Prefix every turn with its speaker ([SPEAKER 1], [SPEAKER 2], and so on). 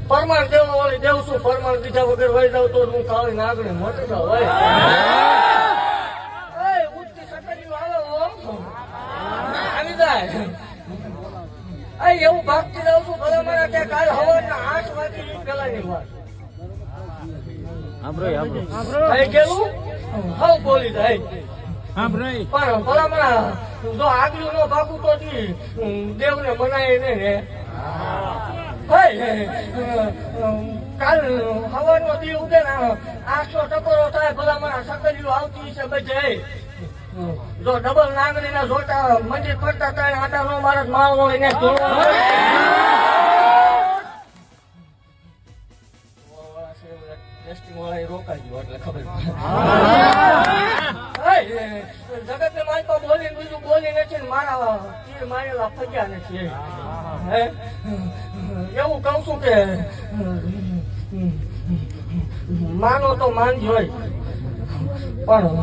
[SPEAKER 1] પરમાણ દેવા વાળી દેવ છું, પરમાણ દીધા વગર વહી જાવ તો હું કાળી નાગણી મોટી જાવ હોય. ઉઠતી સકડીઓ આવે આવી જાય. એવું ભાગતી જાઉં છું ભલે મને કે કાલ હવાના 8 વાગે પેલાની વાત કેવું હવ બોલી જાય. પણ ભલામણા જો આગલું નો ભાગું તો દેવને મનાય ને કાલ હવાનો દી ઉગે ને 800 ટકોરો થાય ભલામણા સકડીઓ આવતી છે બધે. જો ડબલ નાગરી ના જોટા મંદિર ફરતા થાય આટા નો મારા માળ વળીને જગત ને મારી પાસે બોલી બીજું બોલી નથી મારા તીર મારેલા ફગ્યા નથી. એવું કઉ છું કે માનો તો માનજો પણ